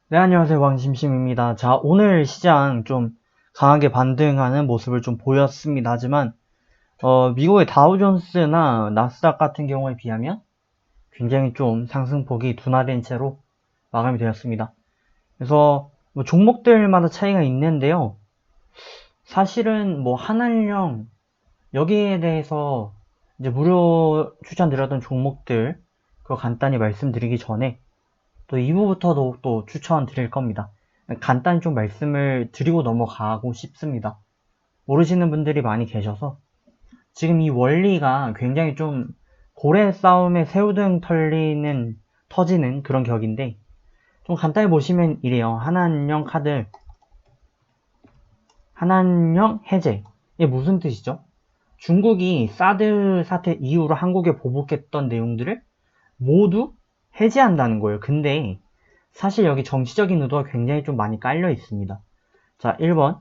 네, 안녕하세요. 왕심심입니다. 자, 오늘 시장 좀 강하게 반등하는 모습을 좀 보였습니다. 하지만, 미국의 다우존스나 나스닥 같은 경우에 비하면 굉장히 좀 상승폭이 둔화된 채로 마감이 되었습니다. 그래서 뭐 종목들마다 차이가 있는데요. 사실은 뭐 한알령, 여기에 대해서 이제 무료 추천드렸던 종목들, 그거 간단히 말씀드리기 전에 또 2부부터도 또 추천 드릴 겁니다. 간단히 좀 말씀을 드리고 넘어가고 싶습니다. 모르시는 분들이 많이 계셔서 지금 이 원리가 굉장히 좀 고래 싸움에 새우등 터지는 그런 격인데 좀 간단히 보시면 이래요. 한한령 카드, 한한령 해제. 이게 무슨 뜻이죠? 중국이 사드 사태 이후로 한국에 보복했던 내용들을 모두 해제한다는 거예요. 근데 사실 여기 정치적인 의도가 굉장히 좀 많이 깔려 있습니다. 자, 1번.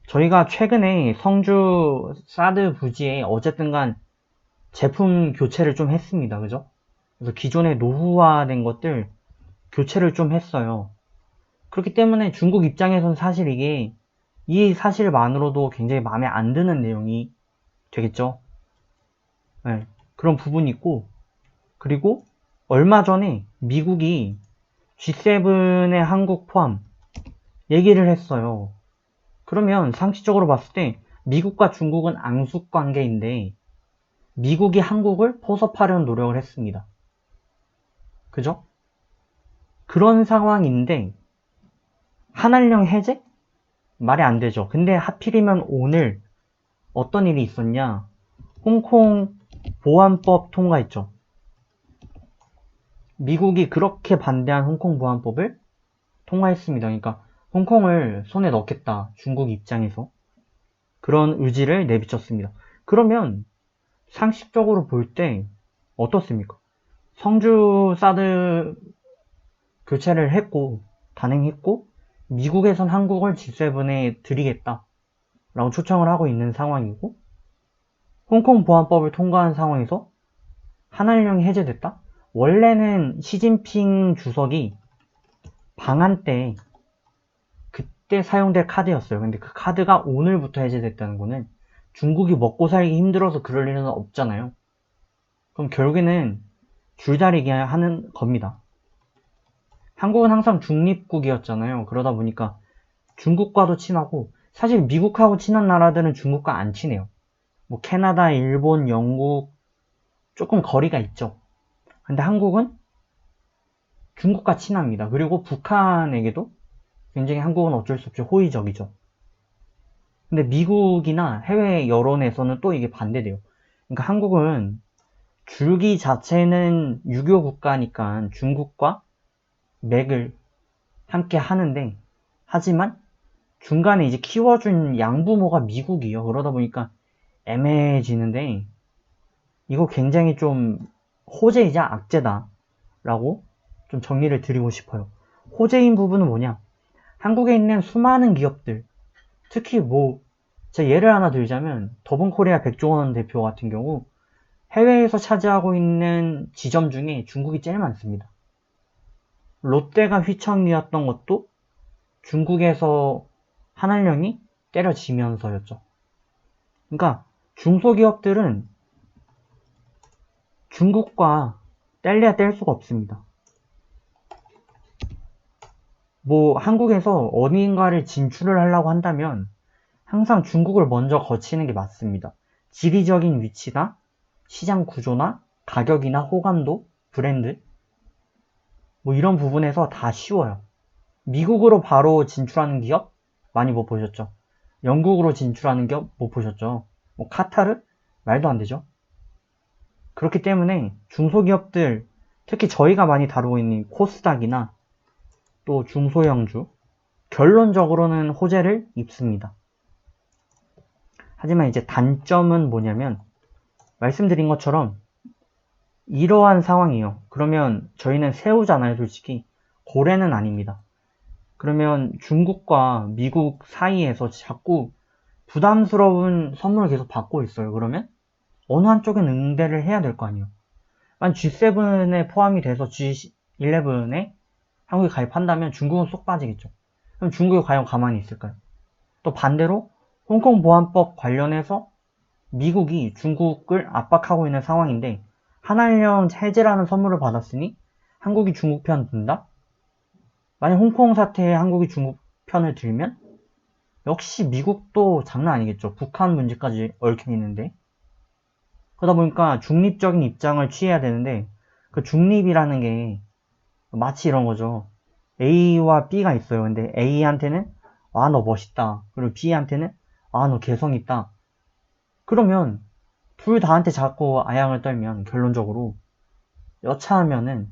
저희가 최근에 성주 사드 부지에 어쨌든 간 제품 교체를 좀 했습니다. 그죠? 그래서 기존에 노후화된 것들 교체를 좀 했어요. 그렇기 때문에 중국 입장에서는 사실 이게 이 사실만으로도 굉장히 마음에 안 드는 내용이 되겠죠. 네, 그런 부분이 있고, 그리고 얼마 전에 미국이 G7의 한국 포함 얘기를 했어요. 그러면 상식적으로 봤을 때 미국과 중국은 앙숙 관계인데 미국이 한국을 포섭하려는 노력을 했습니다. 그죠? 그런 상황인데 한알령 해제? 말이 안 되죠. 근데 하필이면 오늘 어떤 일이 있었냐? 홍콩 보안법 통과했죠. 미국이 그렇게 반대한 홍콩 보안법을 통과했습니다. 그러니까 홍콩을 손에 넣겠다. 중국 입장에서 그런 의지를 내비쳤습니다. 그러면 상식적으로 볼 때 어떻습니까? 성주 사드 교체를 했고 단행했고 미국에선 한국을 G7에 드리겠다라고 초청을 하고 있는 상황이고 홍콩 보안법을 통과한 상황에서 한알령이 해제됐다? 원래는 시진핑 주석이 방한 때 그때 사용될 카드였어요. 근데 그 카드가 오늘부터 해제됐다는 거는 중국이 먹고 살기 힘들어서 그럴 일은 없잖아요. 그럼 결국에는 줄다리기 하는 겁니다. 한국은 항상 중립국이었잖아요. 그러다 보니까 중국과도 친하고 사실 미국하고 친한 나라들은 중국과 안 친해요. 뭐 캐나다, 일본, 영국 조금 거리가 있죠. 근데 한국은 중국과 친합니다. 그리고 북한에게도 굉장히 한국은 어쩔 수 없이 호의적이죠. 근데 미국이나 해외 여론에서는 또 이게 반대돼요. 그러니까 한국은 줄기 자체는 유교 국가니까 중국과 맥을 함께 하는데 하지만 중간에 이제 키워준 양부모가 미국이에요. 그러다 보니까 애매해지는데 이거 굉장히 좀 호재이자 악재다라고 좀 정리를 드리고 싶어요. 호재인 부분은 뭐냐? 한국에 있는 수많은 기업들, 특히 뭐 제가 예를 하나 들자면 더본코리아 백종원 대표 같은 경우 해외에서 차지하고 있는 지점 중에 중국이 제일 많습니다. 롯데가 휘청이었던 것도 중국에서 한알령이 때려지면서였죠. 그러니까 중소기업들은 중국과 뗄래야 뗄 수가 없습니다. 뭐 한국에서 어딘가를 진출을 하려고 한다면 항상 중국을 먼저 거치는 게 맞습니다. 지리적인 위치나 시장 구조나 가격이나 호감도, 브랜드 뭐 이런 부분에서 다 쉬워요. 미국으로 바로 진출하는 기업 많이 못 보셨죠? 영국으로 진출하는 기업 못 보셨죠? 뭐 카타르? 말도 안 되죠? 그렇기 때문에 중소기업들, 특히 저희가 많이 다루고 있는 코스닥이나 또 중소형주, 결론적으로는 호재를 입습니다. 하지만 이제 단점은 뭐냐면, 말씀드린 것처럼 이러한 상황이에요. 그러면 저희는 새우잖아요, 솔직히. 고래는 아닙니다. 그러면 중국과 미국 사이에서 자꾸 부담스러운 선물을 계속 받고 있어요. 그러면 어느 한쪽엔 응대를 해야 될 거 아니에요. 만 G7에 포함이 돼서 G11에 한국에 가입한다면 중국은 쏙 빠지겠죠. 그럼 중국이 과연 가만히 있을까요? 또 반대로 홍콩 보안법 관련해서 미국이 중국을 압박하고 있는 상황인데 한알령 해제라는 선물을 받았으니 한국이 중국 편 든다? 만약 홍콩 사태에 한국이 중국 편을 들면 역시 미국도 장난 아니겠죠. 북한 문제까지 얽혀 있는데. 그러다 보니까 중립적인 입장을 취해야 되는데 그 중립이라는 게 마치 이런 거죠. A와 B가 있어요. 근데 A한테는 아, 너 멋있다. 그리고 B한테는 아, 너 개성 있다. 그러면 둘 다한테 자꾸 아양을 떨면 결론적으로 여차하면은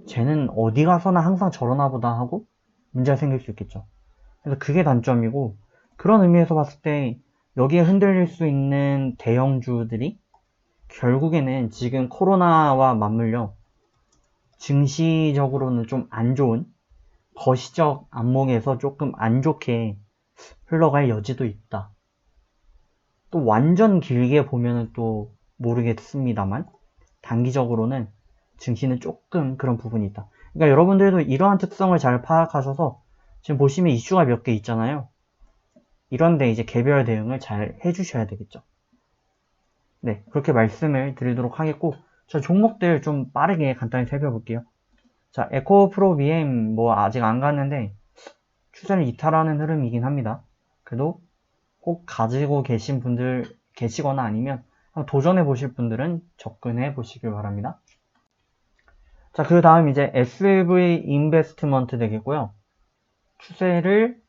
쟤는 어디 가서나 항상 저러나 보다 하고 문제가 생길 수 있겠죠. 그래서 그게 단점이고 그런 의미에서 봤을 때 여기에 흔들릴 수 있는 대형주들이 결국에는 지금 코로나와 맞물려 증시적으로는 좀 안 좋은 거시적 안목에서 조금 안 좋게 흘러갈 여지도 있다. 또 완전 길게 보면은 또 모르겠습니다만 단기적으로는 증시는 조금 그런 부분이 있다. 그러니까 여러분들도 이러한 특성을 잘 파악하셔서 지금 보시면 이슈가 몇 개 있잖아요. 이런데 이제 개별 대응을 잘 해주셔야 되겠죠. 네, 그렇게 말씀을 드리도록 하겠고 저 종목들 좀 빠르게 간단히 살펴볼게요. 자, 에코프로 BM 뭐 아직 안 갔는데 추세를 이탈하는 흐름이긴 합니다. 그래도 꼭 가지고 계신 분들 계시거나 아니면 도전해 보실 분들은 접근해 보시길 바랍니다. 자, 그 다음 이제 SV 인베스트먼트 되겠고요. 추세를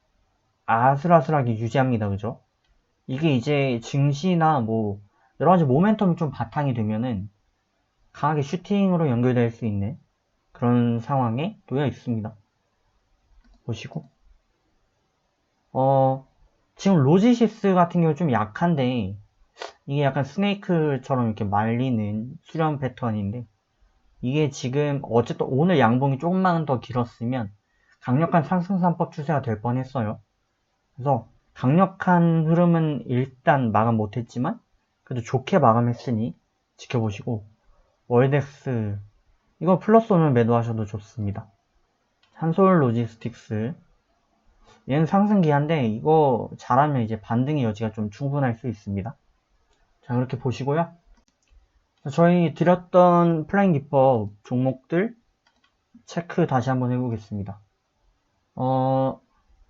아슬아슬하게 유지합니다. 그죠? 이게 이제 증시나 뭐 여러 가지 모멘텀이 좀 바탕이 되면은 강하게 슈팅으로 연결될 수 있는 그런 상황에 놓여 있습니다. 보시고 지금 로지시스 같은 경우 좀 약한데 이게 약간 스네이크처럼 이렇게 말리는 수렴 패턴인데 이게 지금 어쨌든 오늘 양봉이 조금만 더 길었으면 강력한 상승 3법 추세가 될 뻔했어요. 그래서 강력한 흐름은 일단 마감 못했지만 그래도 좋게 마감했으니 지켜보시고 월덱스 이거 플러스 오면 매도하셔도 좋습니다. 한솔 로지스틱스 얘는 상승기한데 이거 잘하면 이제 반등의 여지가 좀 충분할 수 있습니다. 자, 그렇게 보시고요. 저희 드렸던 플라잉 기법 종목들 체크 다시 한번 해보겠습니다.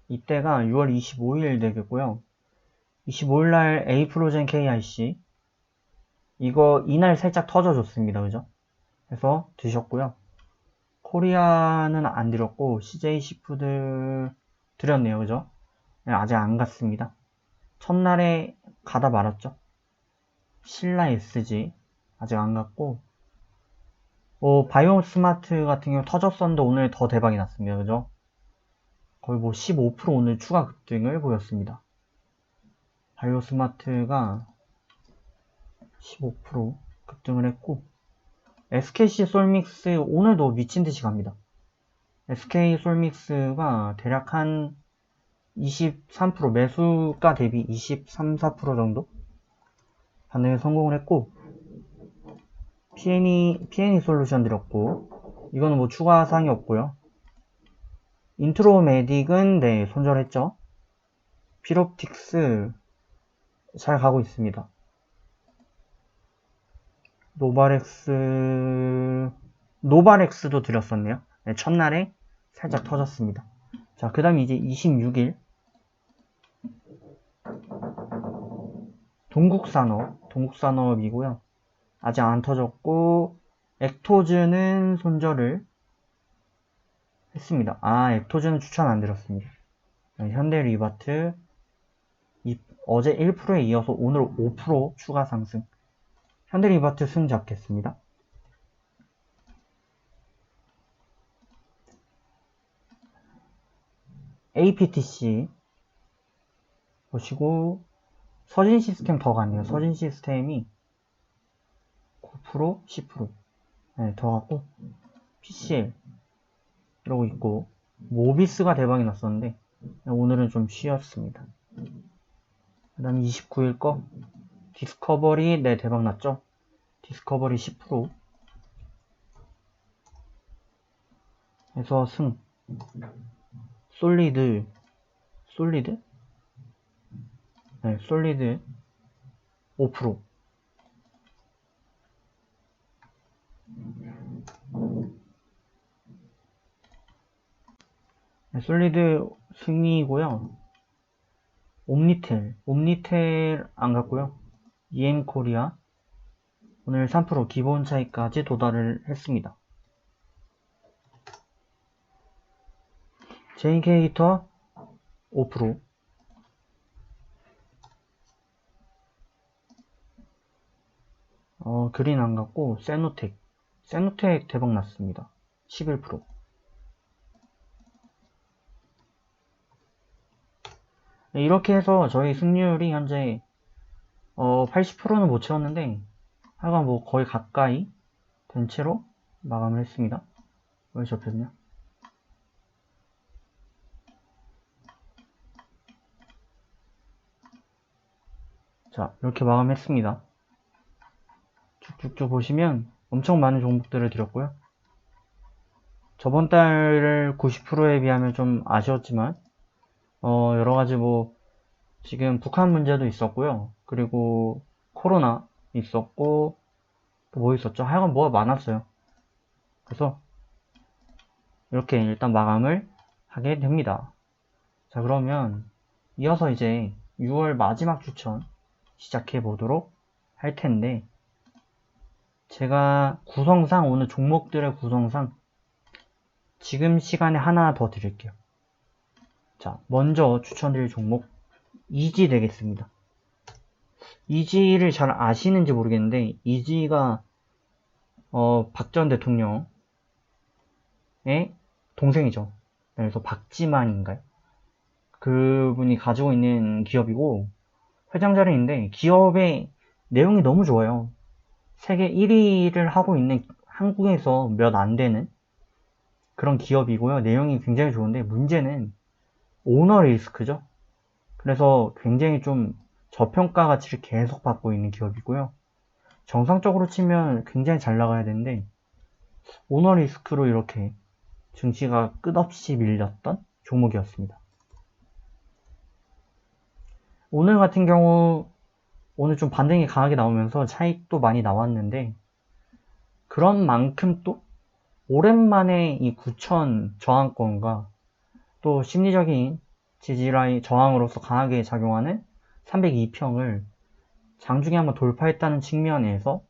이때가 6월 25일 되겠고요. 25일날 A프로젠 KIC 이거 이날 살짝 터져줬습니다. 그죠? 그래서 드셨고요. 코리아는 안 드렸고 CJ 시푸드 드렸네요. 그죠? 네, 아직 안 갔습니다. 첫날에 가다 말았죠. 신라 SG 아직 안 갔고 바이오 스마트 같은 경우 터졌었는데 오늘 더 대박이 났습니다. 그죠? 거의 뭐 15% 오늘 추가 급등을 보였습니다. 바이오 스마트가 15% 급등을 했고 SKC 솔믹스 오늘도 미친듯이 갑니다. SK 솔믹스가 대략 한 23% 매수가 대비 23, 4% 정도 반등에 성공을 했고 PNE 솔루션 드렸고 이거는 뭐 추가 사항이 없고요. 인트로메딕은 네 손절했죠. 피롭틱스 잘 가고 있습니다. 노바렉스도 드렸었네요. 네, 첫날에 살짝 터졌습니다. 자, 그 다음에 이제 26일 동국산업이고요. 아직 안 터졌고 액토즈는 손절을 했습니다. 액토즈는 추천 안 드렸습니다. 현대리바트 어제 1%에 이어서 오늘 5% 추가 상승. 현대리바트 순 잡겠습니다. APTC 보시고 서진시스템 더 갔네요. 서진시스템이 9%, 10% 네, 더 갔고 PCL 이러고 있고 모비스가 대박이 났었는데 오늘은 좀 쉬었습니다. 그 다음 29일 거 디스커버리 네 대박 났죠. 디스커버리 10% 해서 승. 솔리드. 네, 솔리드 5%. 네, 솔리드 승리이고요. 옴니텔 안 갔고요. EM코리아 오늘 3% 기본 차익까지 도달을 했습니다. JK 히터 5%. 그린 안 갔고 세노텍 대박 났습니다. 11%. 네, 이렇게 해서 저희 승률이 현재 80%는 못 채웠는데 하여간 뭐 거의 가까이 된 채로 마감을 했습니다. 왜 접혔냐? 자, 이렇게 마감했습니다. 쭉쭉쭉 보시면 엄청 많은 종목들을 드렸고요. 저번 달 90%에 비하면 좀 아쉬웠지만 여러가지 뭐 지금 북한 문제도 있었고요. 그리고 코로나 있었고 또 뭐 있었죠? 하여간 뭐가 많았어요. 그래서 이렇게 일단 마감을 하게 됩니다. 자, 그러면 이어서 이제 6월 마지막 추천 시작해 보도록 할 텐데, 제가 구성상, 오늘 종목들의 구성상 지금 시간에 하나 더 드릴게요. 자, 먼저 추천드릴 종목 이지 되겠습니다. 이지를 잘 아시는지 모르겠는데 이지가 박 전 대통령의 동생이죠. 그래서 박지만인가요? 그분이 가지고 있는 기업이고 회장 자리인데 기업의 내용이 너무 좋아요. 세계 1위를 하고 있는 한국에서 몇 안 되는 그런 기업이고요. 내용이 굉장히 좋은데 문제는 오너 리스크죠. 그래서 굉장히 좀 저평가 가치를 계속 받고 있는 기업이고요. 정상적으로 치면 굉장히 잘 나가야 되는데 오너 리스크로 이렇게 증시가 끝없이 밀렸던 종목이었습니다. 오늘 같은 경우 오늘 좀 반등이 강하게 나오면서 차익도 많이 나왔는데 그런 만큼 또 오랜만에 이 9,000 저항권과 또 심리적인 지지라인 저항으로서 강하게 작용하는 302평을 장중에 한번 돌파했다는 측면에서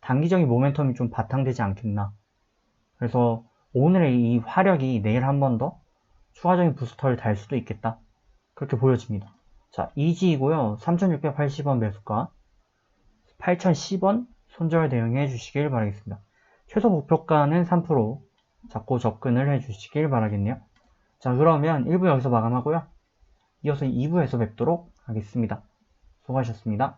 단기적인 모멘텀이 좀 바탕되지 않겠나. 그래서 오늘의 이 화력이 내일 한 번 더 추가적인 부스터를 달 수도 있겠다. 그렇게 보여집니다. 자, 이지이고요. 3,680원 매수가 8,010원 손절 대응해 주시길 바라겠습니다. 최소 목표가는 3% 잡고 접근을 해 주시길 바라겠네요. 자, 그러면 1부 여기서 마감하고요. 이어서 2부에서 뵙도록 하겠습니다. 수고하셨습니다.